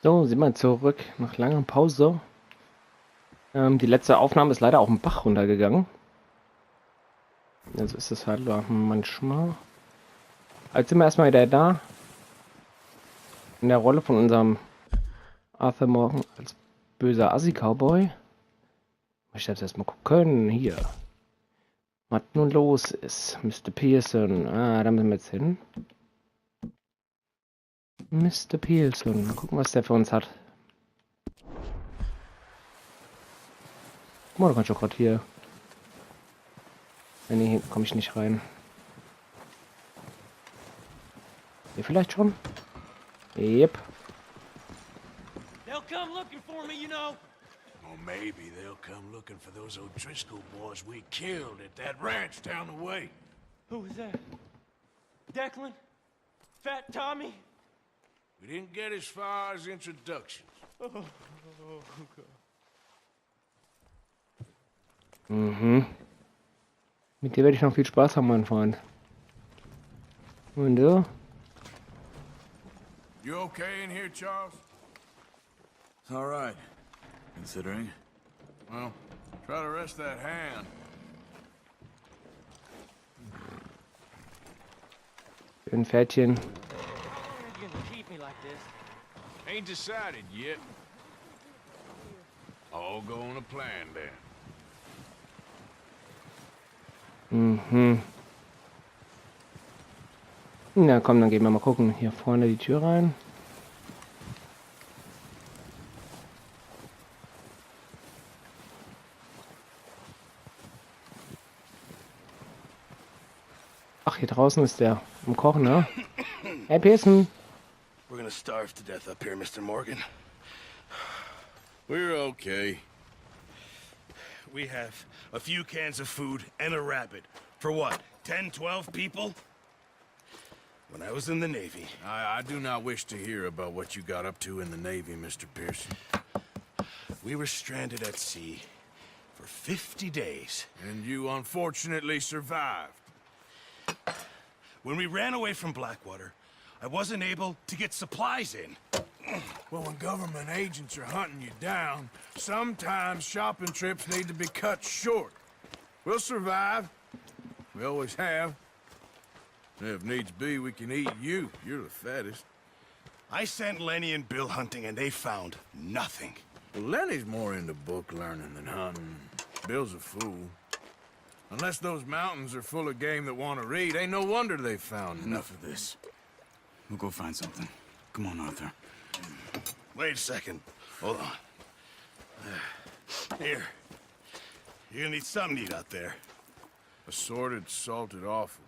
So, sind wir zurück nach langer Pause. Die letzte Aufnahme ist leider auch im Bach runtergegangen. Also ist es halt manchmal. Jetzt sind wir erstmal wieder da. In der Rolle von unserem Arthur Morgan als böser Assi-Cowboy. Ich jetzt erstmal gucken. Hier. Was nun los ist. Mr. Pearson. Da müssen wir jetzt hin. Mr. Pearson. Mal gucken, was der für uns hat. Guck mal, du kannst doch gerade hier. Nee, hier komme ich nicht rein. Hier vielleicht schon? Yep. They'll come looking for me, you know. Or maybe they'll come looking for those O'Driscoll boys we killed at that ranch down the way. Who was that? Declan? Fat Tommy? We didn't get as far as introductions. Mhm. Mit dir werde ich noch viel Spaß haben, mein Freund. Und du? You okay in here, Charles? All right, considering. Well, try to rest that hand. Für ein Pferdchen. How long are you gonna keep me like this? Ain't decided yet. All go on a plan then. Mhm. Na komm, dann gehen wir mal gucken. Hier vorne die Tür rein. Ach, hier draußen ist der am Kochen, ne? Hey, Pearson. We're gonna starve to death up here, Mr. Morgan. We're okay. We have a few cans of food and a rabbit. For what, 10, 12 people? When I was in the Navy... I do not wish to hear about what you got up to in the Navy, Mr. Pearson. We were stranded at sea for 50 days. And you unfortunately survived. When we ran away from Blackwater, I wasn't able to get supplies in. Well, when government agents are hunting you down, sometimes shopping trips need to be cut short. We'll survive. We always have. If needs be, we can eat you. You're the fattest. I sent Lenny and Bill hunting, and they found nothing. Well, Lenny's more into book learning than hunting. Bill's a fool. Unless those mountains are full of game that want to read, ain't no wonder they found Enough of this. We'll go find something. Come on, Arthur. Wait a second. Hold on. Here. You're gonna need something to eat out there. assorted, salted offal.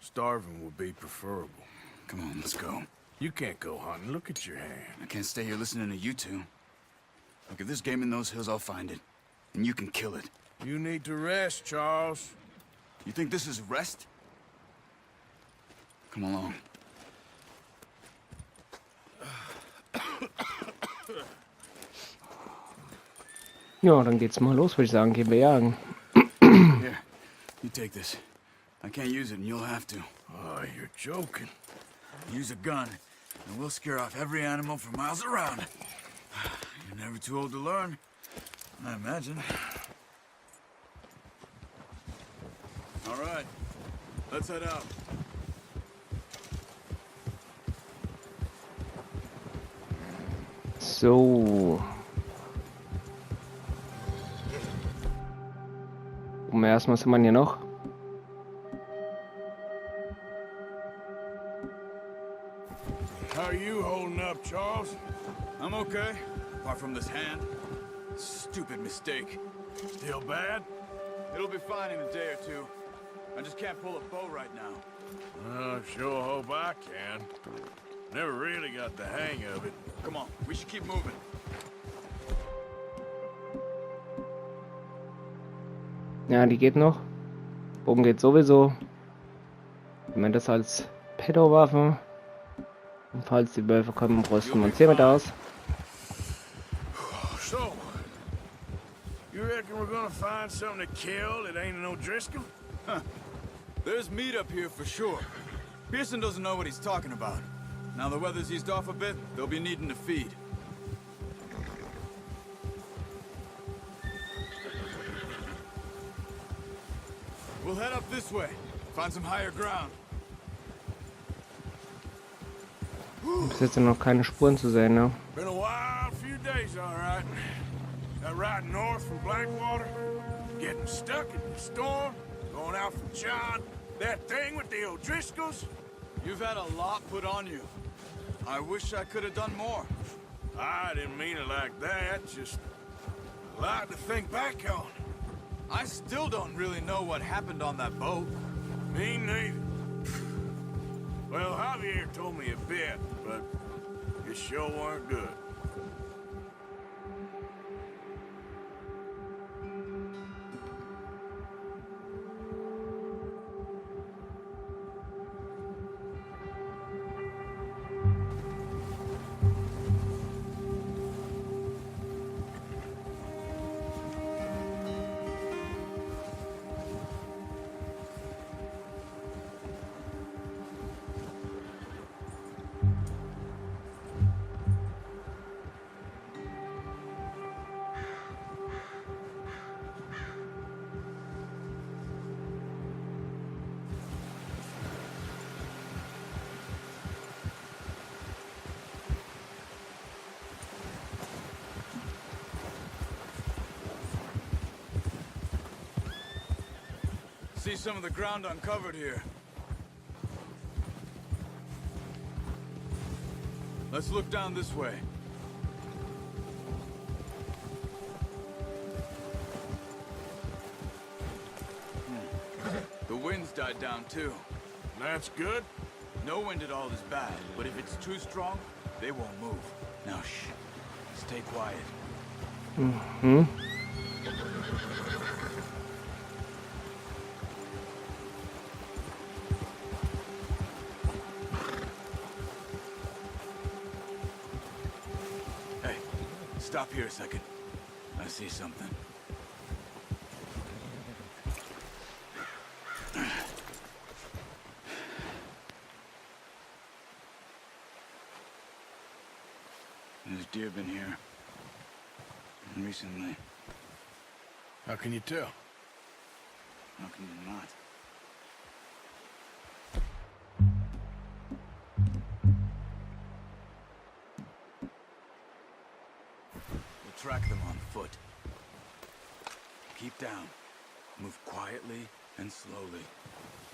Starving would be preferable. Come on, let's go. You can't go hunting. Look at your hand. I can't stay here listening to you two. Look, if there's game in those hills, I'll find it. And you can kill it. You need to rest, Charles. You think this is rest? Come along. Ja, dann geht's mal los, würde ich sagen. Gehen wir jagen. Here, you take this. I can't use it, and you'll have to. Oh, you're joking. Use a gun, and we'll scare off every animal for miles around. You're never too old to learn, I imagine. All right, let's head out. So. Gucken wir erstmal, was haben wir hier noch? How are you holding up, Charles? I'm okay, apart from this hand. Stupid mistake. Still bad? It'll be fine in a day or two. I just can't pull a bow right now. I sure hope I can. Never really got the hang of it. Come on, we should keep moving. Ja, die geht noch. Oben geht sowieso. Wenn man das als Pedo-Waffe. Und falls die Wölfe kommen, rüsten wir uns hiermit aus. So, you reckon we're gonna find something to kill that ain't an O'Driscoll? There's meat up here for sure. Pearson doesn't know what he's talking about. Now the weather's eased off a bit, they'll be needing to feed. We'll head up this way. Find some higher ground. Bis jetzt noch keine Spuren zu sehen, ne? Been a wild few days, all right. That ride north from Blackwater, getting stuck in the storm, going out from John, that thing with the O'Driscolls. You've had a lot put on you. I wish I could have done more. I didn't mean it like that, just a lot to think back on. I still don't really know what happened on that boat. Me neither. Well, Javier told me a bit, but it sure weren't good. See some of the ground uncovered here. Let's look down this way. The wind's died down too. That's good. No wind at all is bad, but if it's too strong, they won't move. Now shh. Stay quiet. Mhm. Hey, stop here a second. I see something. There's deer been here. Recently. How can you tell? How can you not? We'll track them on foot. Keep down. Move quietly and slowly.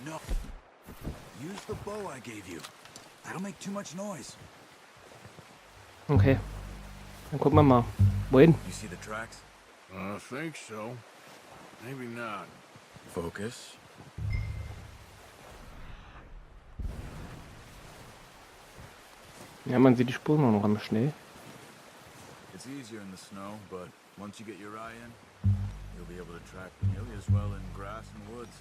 No. Use the bow I gave you. That'll make too much noise. Okay. Dann gucken wir mal. Wohin? You see the tracks? I think so. Maybe not. Focus. Ja, man sieht die Spuren auch noch am Schnee. It's easier in the snow, but once you get your eye in, you'll be able to track nearly as well in grass and woods.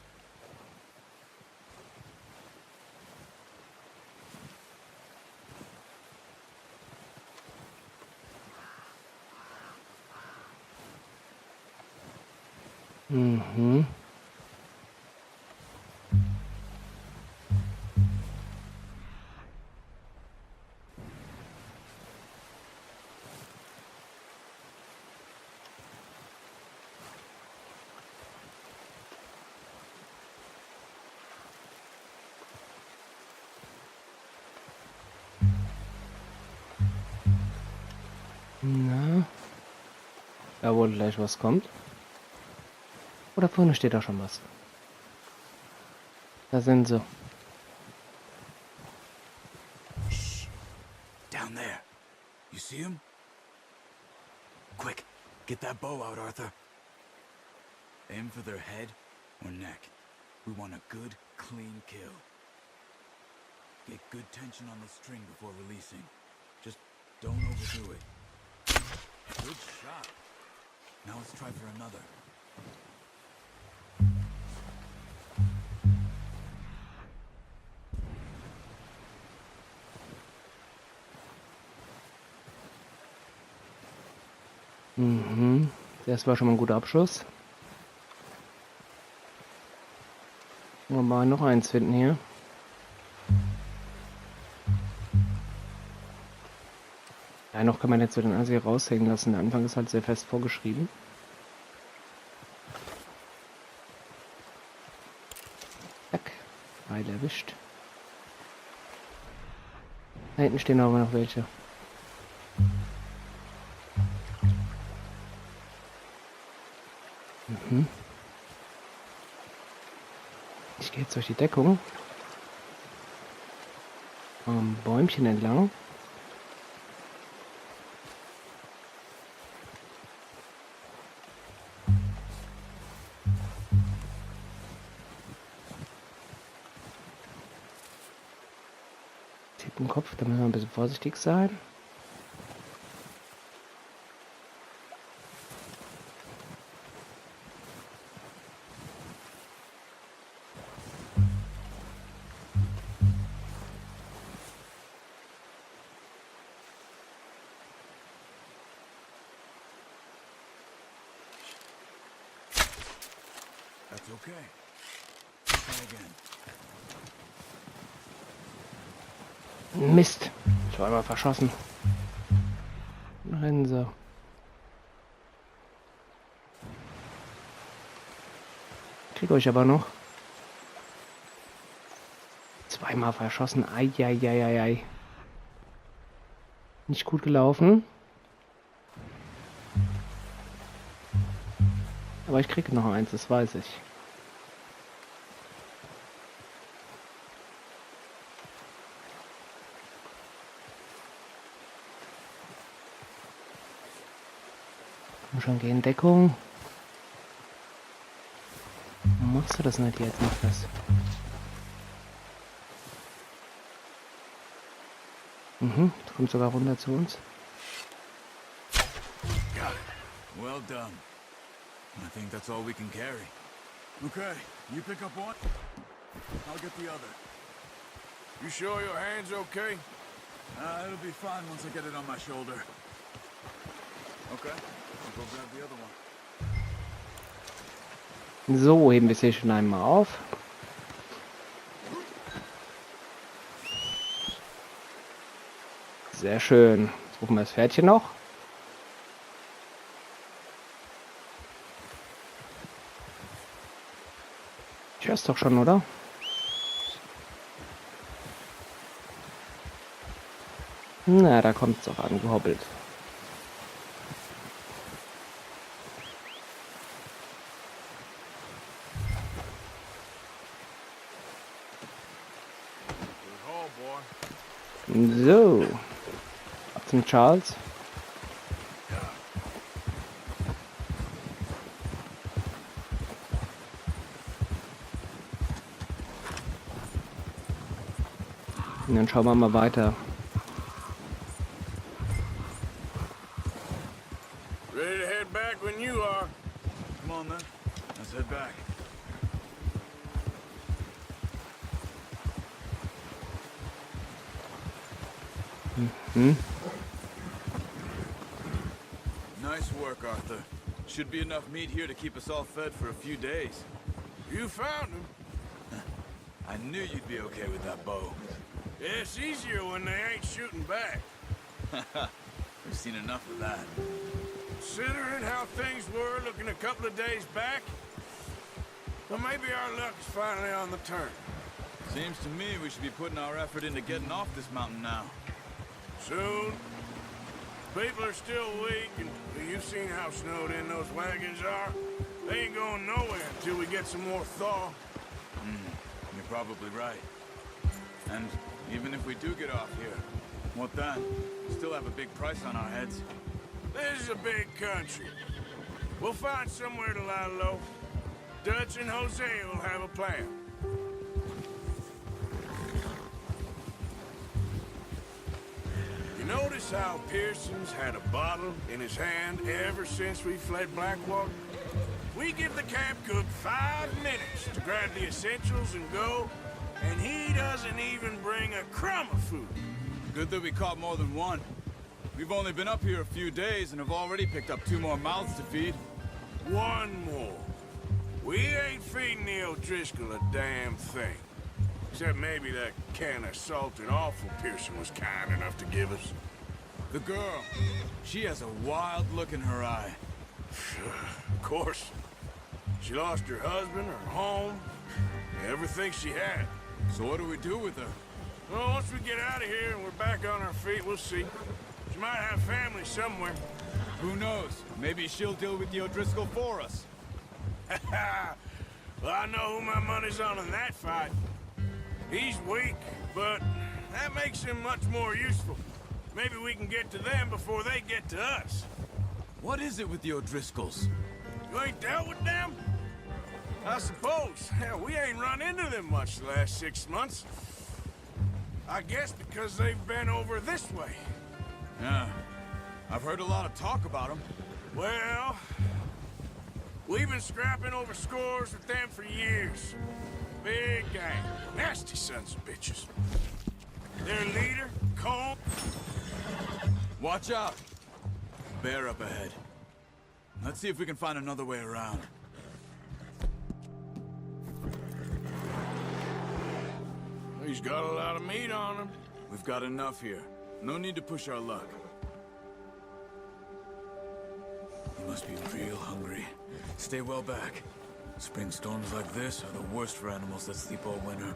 Mhm. Na, da wohl gleich was kommt. Oder vorne steht da schon was. Da sind sie. Shh. Down there. You see him? Quick, get that bow out, Arthur. Aim for their head or neck. We want a good, clean kill. Get good tension on the string before releasing. Just don't overdo it. Good shot. Now let's try for another. Mhm. Das war schon mal ein guter Abschuss. Mal noch eins finden hier. Ja, noch kann man jetzt so den Assi raushängen lassen. Der Anfang ist halt sehr fest vorgeschrieben. Zack. Pfeil erwischt. Da hinten stehen aber noch welche. Mhm. Ich gehe jetzt durch die Deckung. Am Bäumchen entlang. Tipp im Kopf, da müssen wir ein bisschen vorsichtig sein. That's okay. Try again. Mist. Zweimal verschossen. Rennen sie. Krieg euch aber noch. Zweimal verschossen. Eieieiei. Nicht gut gelaufen. Aber ich kriege noch eins, das weiß ich. Komm schon, geh in Deckung. Warum machst du das nicht jetzt? Mach das. Mhm, du kommst sogar runter zu uns. Got it. Well done. I think that's all we can carry. Okay, you pick up one. I'll get the other. You sure your hand's okay? It'll be fine once I get it on my shoulder. Okay, I'll go grab the other one. So, heben wir es hier schon einmal auf. Sehr schön. Jetzt rufen wir das Pferdchen noch. Ich hör's doch schon, oder? Na, da kommt's doch angehobbelt. So. Ab zum Charles. Und dann schauen wir mal weiter. Ready to head back when you are. Come on then, let's head back. Hm? Nice work, Arthur. Should be enough meat here to keep us all fed for a few days. You found him. I knew you'd be okay with that bow. It's easier when they ain't shooting back. We've seen enough of that. Considering how things were looking a couple of days back, well, maybe our luck is finally on the turn. Seems to me we should be putting our effort into getting off this mountain now. Soon. People are still weak, and you've seen how snowed in those wagons are. They ain't going nowhere until we get some more thaw. You're probably right. And even if we do get off here, what then? We still have a big price on our heads. This is a big country. We'll find somewhere to lie low. Dutch and Jose will have a plan. You notice how Pearson's had a bottle in his hand ever since we fled Blackwater? We give the camp cook 5 minutes to grab the essentials and go, and he doesn't even bring a crumb of food. Good that we caught more than one. We've only been up here a few days and have already picked up 2 more mouths to feed. One more. We ain't feeding the O'Driscoll a damn thing. Except maybe that can of salted offal Pearson was kind enough to give us. The girl. She has a wild look in her eye. Of course. She lost her husband, her home, everything she had. So what do we do with her? Well, once we get out of here and we're back on our feet, we'll see. She might have family somewhere. Who knows? Maybe she'll deal with the O'Driscoll for us. Well, I know who my money's on in that fight. He's weak, but that makes him much more useful. Maybe we can get to them before they get to us. What is it with the O'Driscolls? You ain't dealt with them? I suppose. Hell, we ain't run into them much the last 6 months. I guess because they've been over this way. Yeah. I've heard a lot of talk about them. Well, we've been scrapping over scores with them for years. Big gang. Nasty sons of bitches. Their leader, Cole. Watch out! Bear up ahead. Let's see if we can find another way around. He's got a lot of meat on him. We've got enough here. No need to push our luck. You must be real hungry. Stay well back. Spring storms like this are the worst for animals that sleep all winter.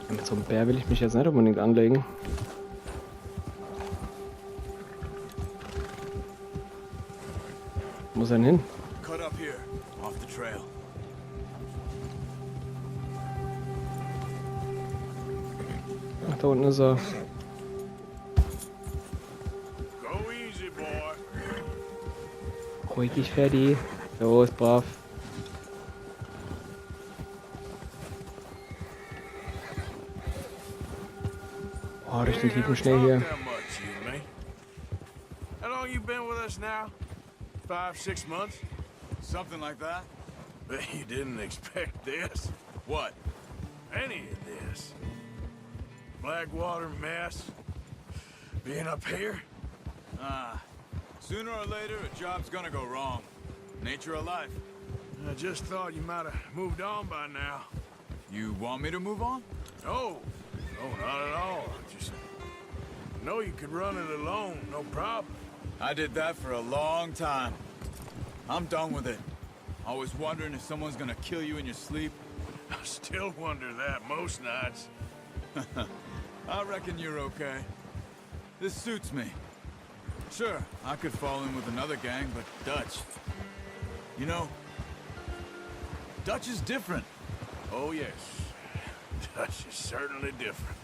Mit so einem Bär will ich mich jetzt nicht unbedingt anlegen. Wo muss er denn hin? Cut up here, off the trail. Ach, da unten ist er. Go easy, boy. Ruhig dich, Ferdi. Jo, ist brav. Oh, durch den tiefen Schnee hier. How long you been with us now? 5, 6 months? Something like that? Bet you didn't expect this. What? Any of this. Blackwater mess. Being up here? Sooner or later, a job's gonna go wrong. Nature of life. I just thought you might have moved on by now. You want me to move on? No, not at all. Just know you could run it alone, no problem. I did that for a long time. I'm done with it. Always wondering if someone's gonna kill you in your sleep. I still wonder that most nights. I reckon you're okay. This suits me. Sure, I could fall in with another gang, but Dutch... You know, Dutch is different. Oh, yes. Dutch is certainly different.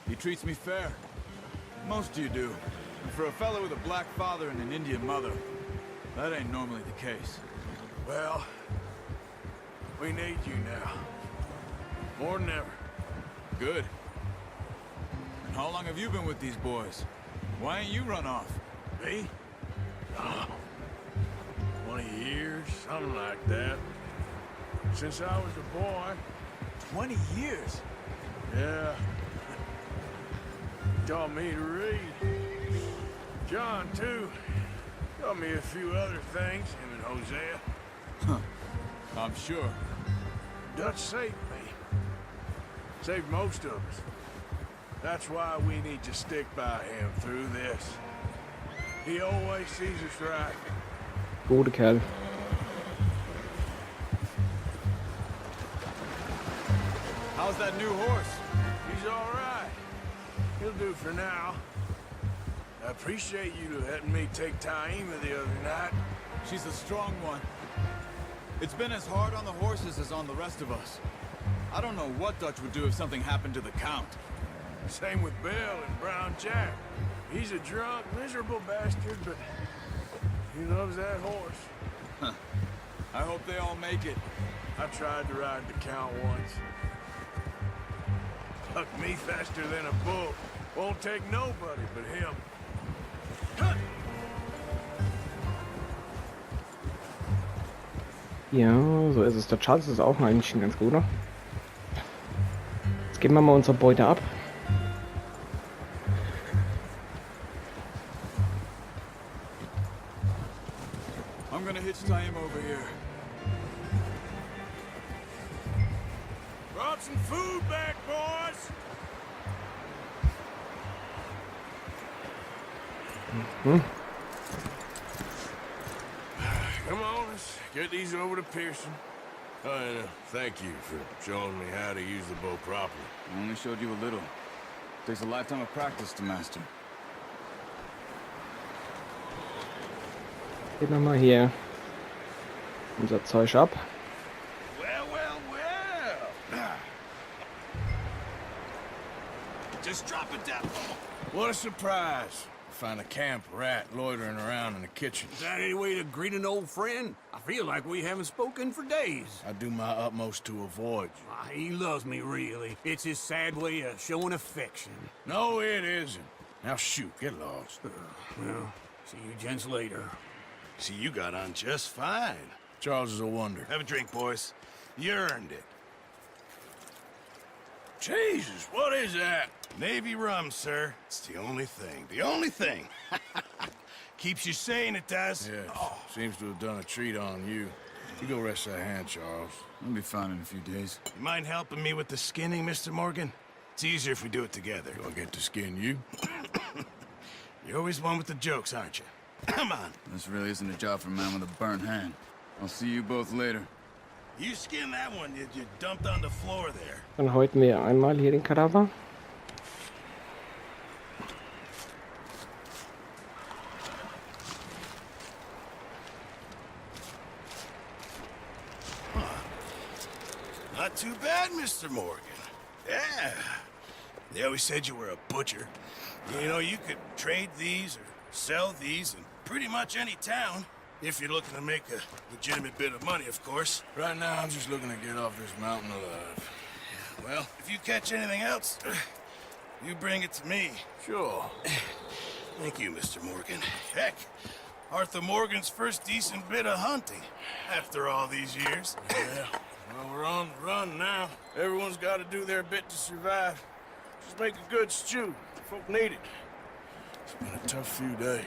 He treats me fair. Most of you do. And for a fellow with a black father and an Indian mother, that ain't normally the case. Well, we need you now. More than ever. Good. And how long have you been with these boys? Why ain't you run off? Me? Oh, 20 years, something like that. Since I was a boy. 20 years? Yeah. Taught me to read. John, too. Taught me a few other things, him and Hosea. I'm sure. Dutch saved me. Saved most of us. That's why we need to stick by him through this. He always sees us right. Gute Kerl. How's that new horse? He's all right. He'll do for now. I appreciate you letting me take Taima the other night. She's a strong one. It's been as hard on the horses as on the rest of us. I don't know what Dutch would do if something happened to the Count. Same with Bill and Brown Jack. He's a drunk, miserable bastard, but he loves that horse. I hope they all make it. I tried to ride the Count once. Hucked me faster than a bull. Won't take nobody but him. Ja, so ist es. Der Charles ist auch eigentlich ein ganz guter. Jetzt geben wir mal unsere Beute ab. I'm gonna hitch tie him over here. Brought some food back, boys. Come on, let's get these over to Pearson. Oh, and thank you for showing me how to use the bow properly. I only showed you a little. Takes a lifetime of practice to master. Gehen wir mal hier unser Zeug ab. Well, well, well. Just drop it down. What a surprise. Find a camp rat loitering around in the kitchen. Is that any way to greet an old friend? I feel like we haven't spoken for days. I do my utmost to avoid you. He loves me, really. It's his sad way of showing affection. No, it isn't. Now shoot, get lost. Well, see you gents later. See, you got on just fine. Charles is a wonder. Have a drink, boys. You earned it. Jesus, what is that? Navy rum, sir. It's the only thing. The only thing. Keeps you sane, it does. Yes, seems to have done a treat on you. You go rest that hand, Charles. I'll be fine in a few days. You mind helping me with the skinning, Mr. Morgan? It's easier if we do it together. Do I get to skin you? You're always one with the jokes, aren't you? Come on. This really isn't a job for a man with a burnt hand. I'll see you both later. You skin that one you dumped on the floor there. Dann häuten wir einmal hier den Kadaver. Not too bad, Mr. Morgan. Yeah. They always said you were a butcher. You know, you could trade these or sell these in pretty much any town. If you're looking to make a legitimate bit of money, of course. Right now, I'm just looking to get off this mountain alive. Well, if you catch anything else, you bring it to me. Sure. Thank you, Mr. Morgan. Heck, Arthur Morgan's first decent bit of hunting after all these years. Yeah. Well, we're on the run now. Everyone's got to do their bit to survive. Just make a good stew. Folk need it. It's been a tough few days.